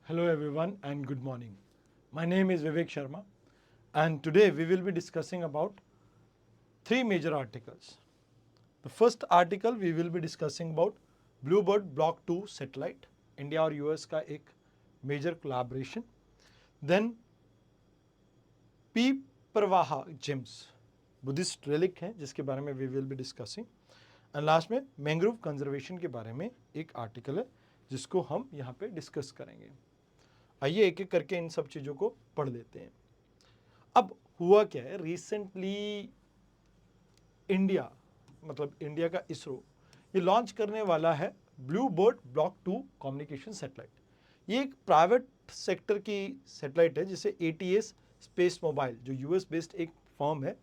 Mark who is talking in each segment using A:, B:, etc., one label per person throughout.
A: Hello everyone and good morning. My name is Vivek Sharma and today we will be discussing about three major articles. The first article we will be discussing about Bluebird Block 2 satellite, India और US का एक major collaboration. Then P प्रवाहा gems, Buddhist relic है जिसके बारे में we will be discussing. And last में mangrove conservation के बारे में एक आर्टिकल है जिसको हम यहाँ पे डिस्कस करेंगे. आइए एक एक करके इन सब चीज़ों को पढ़ लेते हैं. अब हुआ क्या है, रिसेंटली इंडिया मतलब इंडिया का इसरो ये लॉन्च करने वाला है blue bird block 2 communication satellite. ये एक प्राइवेट सेक्टर की सैटेलाइट है जिसे ATS स्पेस मोबाइल जो US बेस्ड एक फर्म है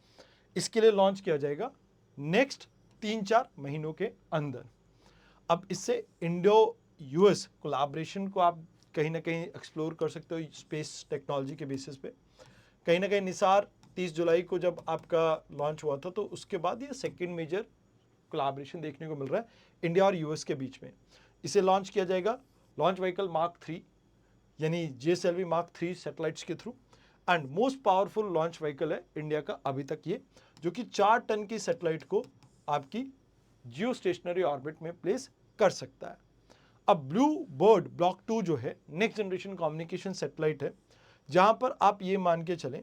A: इसके लिए लॉन्च किया जाएगा नेक्स्ट 3-4 महीनों के अंदर. अब इससे इंडो US कोलैबोरेशन को आप कहीं ना कहीं एक्सप्लोर कर सकते हो स्पेस टेक्नोलॉजी के बेसिस पे. कहीं ना कहीं निसार 30 जुलाई को जब आपका लॉन्च हुआ था तो उसके बाद ये सेकंड मेजर कोलैबोरेशन देखने को मिल रहा है इंडिया और US के बीच में. इसे लॉन्च किया जाएगा लॉन्च व्हीकल मार्क 3 यानी GSLV मार्क 3 सैटेलाइट्स के through. And most powerful launch vehicle है इंडिया का अभी तक ये, जो कि 4 टन की सैटेलाइट को आपकी जियो स्टेशनरी ऑर्बिट में प्लेस कर सकता है. अब ब्लू बर्ड ब्लॉक 2 जो है नेक्स्ट जनरेशन कम्युनिकेशन सैटेलाइट है जहां पर आप ये मान के चलें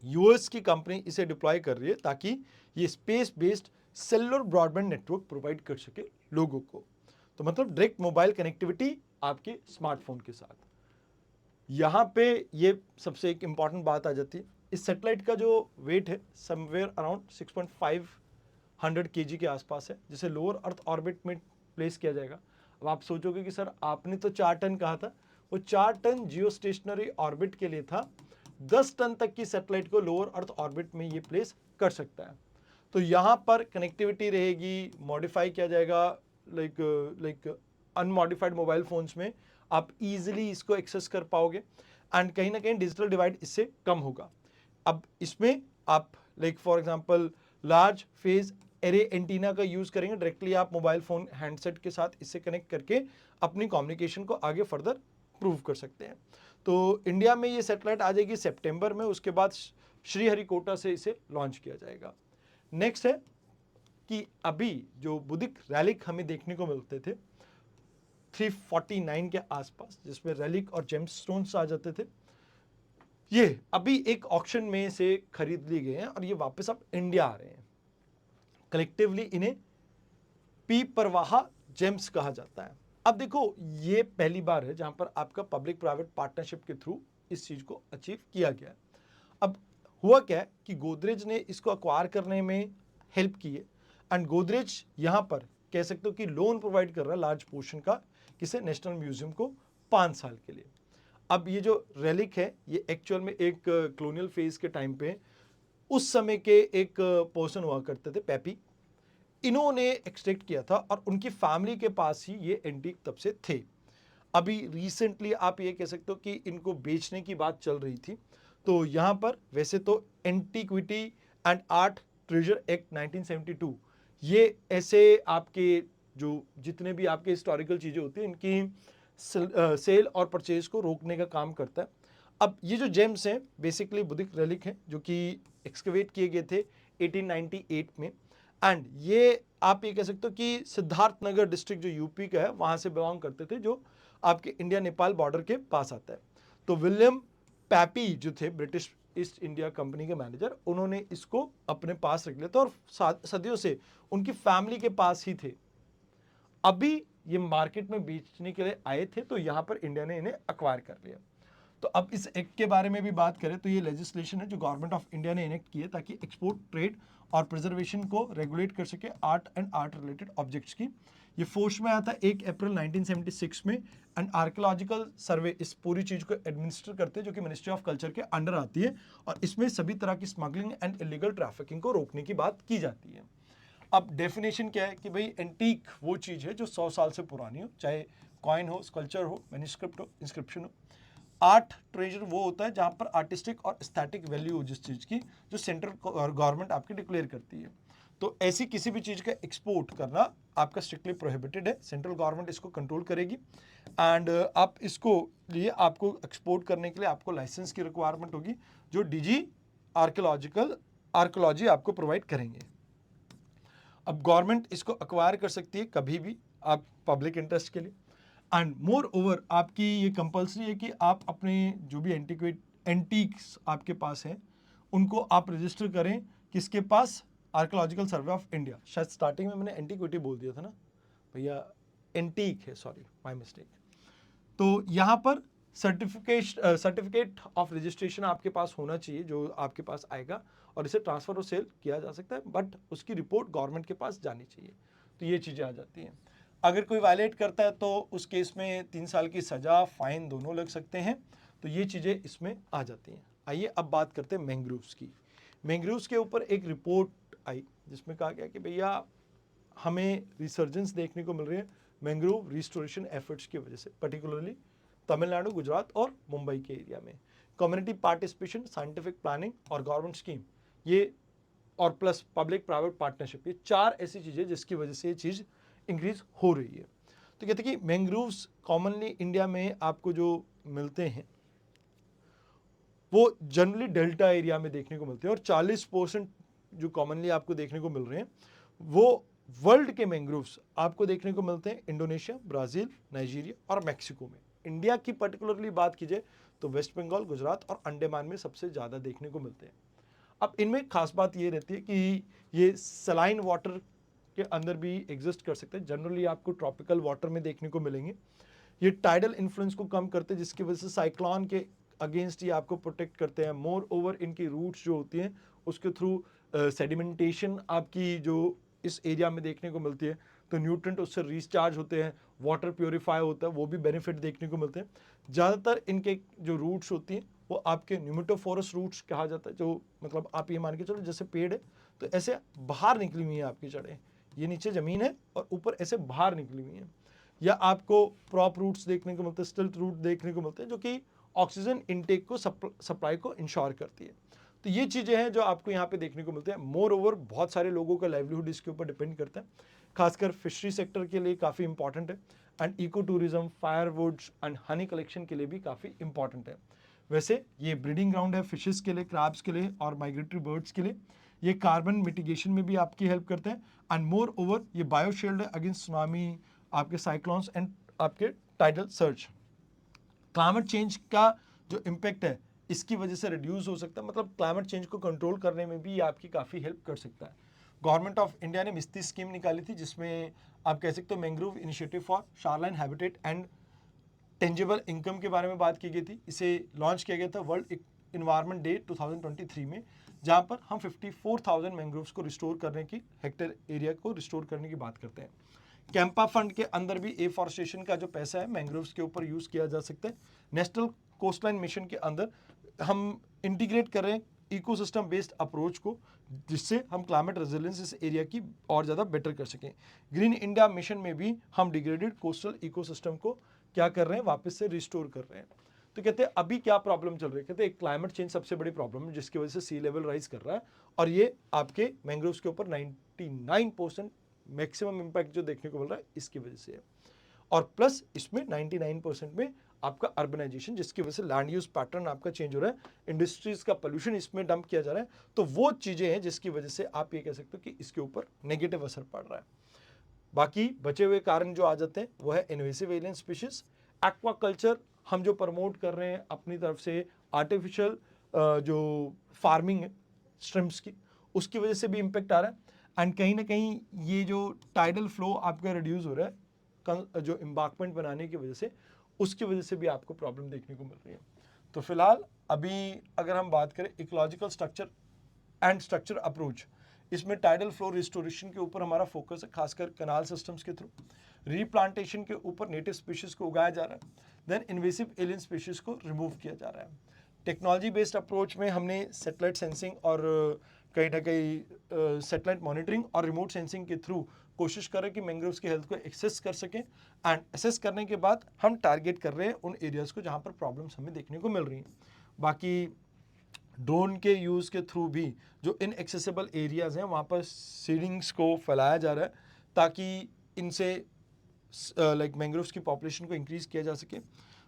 A: US की कंपनी इसे डिप्लॉय कर रही है ताकि ये space based cellular broadband network provide कर सके लोगों को. तो मतलब डायरेक्ट मोबाइल कनेक्टिविटी आपके स्मार्टफोन के साथ. यहाँ पे ये सबसे एक इम्पॉर्टेंट बात आ जाती है, इस सैटेलाइट का जो वेट है समवेयर अराउंड 6.5 kg के आसपास है जिसे लोअर अर्थ ऑर्बिट में प्लेस किया जाएगा. अब आप सोचोगे कि सर आपने तो 4 टन कहा था, वो 4 टन जियो स्टेशनरी ऑर्बिट के लिए था. 10 टन तक की सैटेलाइट को लोअर अर्थ ऑर्बिट में ये प्लेस कर सकता है. तो यहाँ पर कनेक्टिविटी रहेगी, मॉडिफाई किया जाएगा लाइक अनमॉडिफाइड मोबाइल फोन्स में आप इजीली इसको एक्सेस कर पाओगे एंड कहीं ना कहीं डिजिटल डिवाइड इससे कम होगा. अब इसमें आप like for example large phase array antenna का यूज़ करेंगे, डायरेक्टली आप मोबाइल फ़ोन हैंडसेट के साथ इससे कनेक्ट करके अपनी कम्युनिकेशन को आगे फर्दर प्रूव कर सकते हैं. तो इंडिया में ये सैटेलाइट आ जाएगी सितंबर में, उसके बाद श्रीहरिकोटा से इसे लॉन्च किया जाएगा. नेक्स्ट है कि अभी जो बुदिक रैलिक हमें देखने को मिलते थे 349 के आसपास जिसमें रैलिक और जेमस्टोन्स आ जाते थे, ये अभी एक ऑक्शन में से खरीद लिए गए हैं और ये वापस अब इंडिया आ रहे हैं. कलेक्टिवली इन्हें पी प्रवाहा जेम्स कहा जाता है. अब देखो ये पहली बार है जहां पर आपका पब्लिक प्राइवेट पार्टनरशिप के थ्रू इस चीज को अचीव किया गया है. अब हुआ क्या है कि गोदरेज ने इसको अक्वायर करने में हेल्प की है एंड गोदरेज यहां पर कह सकते हो कि लोन प्रोवाइड कर रहा है लार्ज पोर्शन का किसे नेशनल म्यूजियम को 5 साल के लिए. अब ये जो रेलिक है ये एक्चुअल में एक कॉलोनियल फेज के टाइम पे उस समय के एक पर्सन हुआ करते थे पैपी, इन्होंने एक्सट्रैक्ट किया था और उनकी फैमिली के पास ही ये एंटीक तब से थे. अभी रिसेंटली आप ये कह सकते हो कि इनको बेचने की बात चल रही थी. तो यहाँ पर वैसे तो antiquity and art treasure act 1972 ये ऐसे आपके जो जितने भी आपके हिस्टोरिकल चीज़ें होती हैं इनकी सेल और परचेज को रोकने का काम करता है. अब ये जो जेम्स हैं बेसिकली बुद्धिक रेलिक हैं जो कि एक्सकवेट किए गए थे 1898 में एंड ये आप ये कह सकते हो कि सिद्धार्थनगर डिस्ट्रिक्ट जो यूपी का है वहाँ से बिलोंग करते थे जो आपके इंडिया नेपाल बॉर्डर के पास आता है. तो विलियम पैपी जो थे ब्रिटिश ईस्ट इंडिया कंपनी के मैनेजर, उन्होंने इसको अपने पास रख लिया था और सदियों से उनकी फैमिली के पास ही थे. अभी ये मार्केट में बेचने के लिए आए थे तो यहाँ पर इंडिया ने इन्हें अक्वायर कर लिया. तो अब इस एक्ट के बारे में भी बात करें तो ये लेजिस्लेशन है जो गवर्नमेंट ऑफ इंडिया ने इनेक्ट की है ताकि एक्सपोर्ट ट्रेड और प्रिजर्वेशन को रेगुलेट कर सके art and art related objects की. ये फोर्स में आया था 1 अप्रैल 1976 में एंड आर्कियोलॉजिकल सर्वे इस पूरी चीज़ को एडमिनिस्टर करते हैं जो कि मिनिस्ट्री ऑफ कल्चर के अंडर आती है और इसमें सभी तरह की स्मगलिंग एंड इलीगल ट्रैफिकिंग को रोकने की बात की जाती है. अब डेफिनेशन क्या है कि भाई एंटीक वो चीज़ है जो 100 साल से पुरानी हो, चाहे कॉइन हो, स्कल्पचर हो, मैन्युस्क्रिप्ट हो, इंस्क्रिप्शन हो. आर्ट ट्रेजर वो होता है जहाँ पर आर्टिस्टिक और एस्थेटिक वैल्यू हो जिस चीज़ की जो सेंट्रल गवर्नमेंट आपकी डिक्लेयर करती है. तो ऐसी किसी भी चीज़ का एक्सपोर्ट करना आपका स्ट्रिक्टली प्रोहिबिटेड है। सेंट्रल गवर्नमेंट इसको कंट्रोल करेगी एंड आप इसको लिए आपको एक्सपोर्ट करने के लिए आपको लाइसेंस की रिक्वायरमेंट होगी, जो डीजी आर्कोलॉजी आपको प्रोवाइड करेंगे। अब गवर्नमेंट इसको एक्वायर कर सकती है कभी भी आप पब्लिक इंटरेस्ट के लिए, एंड मोर ओवर आपकी ये कंपलसरी है कि आप अपने जो भी एंटीक्स आपके पास हैं उनको आप रजिस्टर करें किसके पास, आर्कोलॉजिकल सर्वे ऑफ इंडिया। शायद स्टार्टिंग में मैंने एंटीक्विटी बोल दिया था ना भैया, एंटीक है, सॉरी माय मिस्टेक। तो यहाँ पर सर्टिफिकेट ऑफ रजिस्ट्रेशन आपके पास होना चाहिए जो आपके पास आएगा, और इसे ट्रांसफर और सेल किया जा सकता है, बट उसकी रिपोर्ट गवर्नमेंट के पास जानी चाहिए। तो ये चीज़ें आ जाती हैं। अगर कोई वायलेट करता है तो उस केस में 3 साल की सज़ा, फाइन दोनों लग सकते हैं। तो ये चीज़ें इसमें आ जाती हैं। आइए अब बात करते हैं मैंग्रोव्स की। मैंग्रोव्स के ऊपर एक रिपोर्ट आई जिसमें कहा गया कि भैया हमें रिसर्जेंस देखने को मिल रही है मैंग्रोव रिस्टोरेशन एफर्ट्स की वजह से, पर्टिकुलरली तमिलनाडु, गुजरात और मुंबई के एरिया में। कम्युनिटी पार्टिसिपेशन, साइंटिफिक प्लानिंग और गवर्नमेंट स्कीम, ये और प्लस पब्लिक प्राइवेट पार्टनरशिप, ये 4 ऐसी चीज़ें जिसकी वजह से ये चीज़ इंक्रीज हो रही है। तो कहते हैं कि मैंग्रोव्स कॉमनली इंडिया में आपको जो मिलते हैं वो जनरली डेल्टा एरिया में देखने को मिलते हैं, और 40% जो कॉमनली आपको देखने को मिल रहे हैं वो वर्ल्ड के मैंग्रोव्स आपको देखने को मिलते हैं इंडोनेशिया, ब्राज़ील, नाइजीरिया और मैक्सिको में। इंडिया की पर्टिकुलरली बात कीजिए तो वेस्ट बंगाल, गुजरात और अंडमान में सबसे ज़्यादा देखने को मिलते हैं। अब इनमें खास बात ये रहती है कि ये सलाइन वाटर के अंदर भी एग्जिस्ट कर सकते हैं, जनरली आपको ट्रॉपिकल वाटर में देखने को मिलेंगे। ये टाइडल इन्फ्लुएंस को कम करते हैं जिसकी वजह से साइक्लोन के अगेंस्ट ये आपको प्रोटेक्ट करते हैं। मोर ओवर इनकी रूट्स जो होती हैं उसके थ्रू सेडिमेंटेशन आपकी जो इस एरिया में देखने को मिलती है, तो न्यूट्रेंट उससे रिचार्ज होते हैं, वाटर प्योरीफाई होता है, वो भी बेनिफिट देखने को मिलते हैं। ज़्यादातर इनके जो रूट्स होती हैं वो आपके न्यूमेटोफोरस रूट्स कहा जाता है, जो मतलब आप ये मान के चलो जैसे पेड़ है तो ऐसे बाहर निकली हुई है आपकी जड़ें, ये नीचे ज़मीन है और ऊपर ऐसे बाहर निकली हुई हैं। या आपको प्रॉप रूट्स देखने को मिलते हैं, स्टिल्ट रूट देखने को मिलते हैं, जो कि ऑक्सीजन इनटेक को सप्लाई को इंश्योर करती है। तो ये चीज़ें हैं जो आपको यहाँ पे देखने को मिलते हैं। मोर ओवर बहुत सारे लोगों का लाइवलीहुड इसके ऊपर डिपेंड करता है, खासकर फिशरी सेक्टर के लिए काफ़ी इंपॉर्टेंट है, and eco tourism, firewoods and honey collection के लिए भी काफ़ी इंपॉर्टेंट है। वैसे ये ब्रीडिंग ग्राउंड है फिशेस के लिए, क्रैब्स के लिए और माइग्रेटरी बर्ड्स के लिए। ये कार्बन मिटिगेशन में भी आपकी हेल्प करते हैं, एंड मोर ओवर ये बायोशील्ड है अगेंस्ट सुनामी, आपके साइक्लोन्स एंड आपके टाइडल सर्ज। क्लाइमेट चेंज का जो इम्पैक्ट है इसकी वजह से रिड्यूस हो सकता है, मतलब क्लाइमेट चेंज को कंट्रोल करने में भी आपकी काफ़ी हेल्प कर सकता है। गवर्नमेंट ऑफ इंडिया ने मिस्ती स्कीम निकाली थी जिसमें आप कह सकते हो mangrove initiative for shoreline habitat and tangible income के बारे में बात की गई थी। इसे लॉन्च किया गया था वर्ल्ड इन्वायरमेंट डे 2023 में, जहाँ पर हम 54,000 मैंग्रोव्स को रिस्टोर करने की, हेक्टेयर एरिया को रिस्टोर करने की बात करते हैं। कैंपा फंड के अंदर भी एफॉरेस्टेशन का जो पैसा है मैंग्रोव्स के ऊपर यूज़ किया जा सकता है। नेशनल कोस्टलाइन मिशन के अंदर हम इंटीग्रेट कर रहे हैं इकोसिस्टम बेस्ड अप्रोच को, जिससे हम क्लाइमेट रेजिलियंस इस एरिया की और ज़्यादा बेटर कर सकें। ग्रीन इंडिया मिशन में भी हम डिग्रेडेड कोस्टल इकोसिस्टम को क्या कर रहे हैं, वापस से रिस्टोर कर रहे हैं। तो कहते हैं अभी क्या प्रॉब्लम चल रही है, कहते हैं क्लाइमेट चेंज सबसे बड़ी प्रॉब्लम है जिसकी वजह से सी लेवल राइज कर रहा है, और ये आपके मैंग्रोव्स के ऊपर 99% मैक्सिमम इम्पैक्ट जो देखने को मिल रहा है इसकी वजह से है। और प्लस इसमें 99% में आपका अर्बनाइजेशन, जिसकी वजह से लैंड यूज पैटर्न आपका चेंज हो रहा है, इंडस्ट्रीज का पोल्यूशन इसमें डंप किया जा रहा है। तो वो चीज़ें हैं जिसकी वजह से आप ये कह सकते हो कि इसके ऊपर नेगेटिव असर पड़ रहा है। बाकी बचे हुए कारण जो आ जाते हैं वो है इन्वेसिव एलियन स्पीशीज, एक्वाकल्चर हम जो प्रमोट कर रहे हैं अपनी तरफ से, आर्टिफिशियल जो फार्मिंग है श्रिम्प्स की, उसकी वजह से भी इम्पेक्ट आ रहा है। एंड कहीं ना कहीं ये जो टाइडल फ्लो आपका रिड्यूस हो रहा है जो एम्बार्कमेंट बनाने की वजह से, उसकी वजह से भी आपको प्रॉब्लम देखने को मिल रही है। तो फिलहाल अभी अगर हम बात करें ecological structure and structure approach, इसमें टाइडल फ्लो रिस्टोरेशन के ऊपर हमारा फोकस है, खासकर कनाल सिस्टम्स के थ्रू। रीप्लांटेशन के ऊपर नेटिव स्पीशीज को उगाया जा रहा है, देन इन्वेसिव एलियन स्पीशीज को रिमूव किया जा रहा है। टेक्नोलॉजी बेस्ड अप्रोच में हमने सैटेलाइट सेंसिंग और कहीं ना कहीं सैटेलाइट मॉनिटरिंग और रिमोट सेंसिंग के थ्रू कोशिश कर रहे हैं कि मैंग्रोव्स की हेल्थ को एक्सेस कर सकें, एंड एसेस करने के बाद हम टारगेट कर रहे हैं उन एरियाज़ को जहाँ पर प्रॉब्लम्स हमें देखने को मिल रही हैं। बाकी ड्रोन के यूज़ के थ्रू भी जो इनएक्सेसिबल एरियाज़ हैं वहाँ पर सीडिंग्स को फैलाया जा रहा है ताकि इनसे लाइक मैंग्रोव्स की पॉपुलेशन को इंक्रीज़ किया जा सके।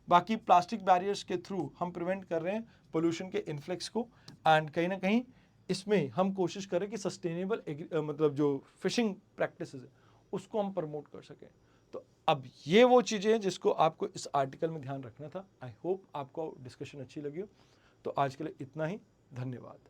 A: बाकी प्लास्टिक बैरियर्स के थ्रू हम प्रिवेंट कर रहे हैं पोल्यूशन के इन्फ्लेक्स को, एंड कहीं ना कहीं इसमें हम कोशिश करें कि सस्टेनेबल मतलब जो फिशिंग प्रैक्टिसेस है उसको हम प्रमोट कर सकें। तो अब ये वो चीज़ें हैं जिसको आपको इस आर्टिकल में ध्यान रखना था। आई होप आपको डिस्कशन अच्छी लगी हो। तो आज के लिए इतना ही, धन्यवाद।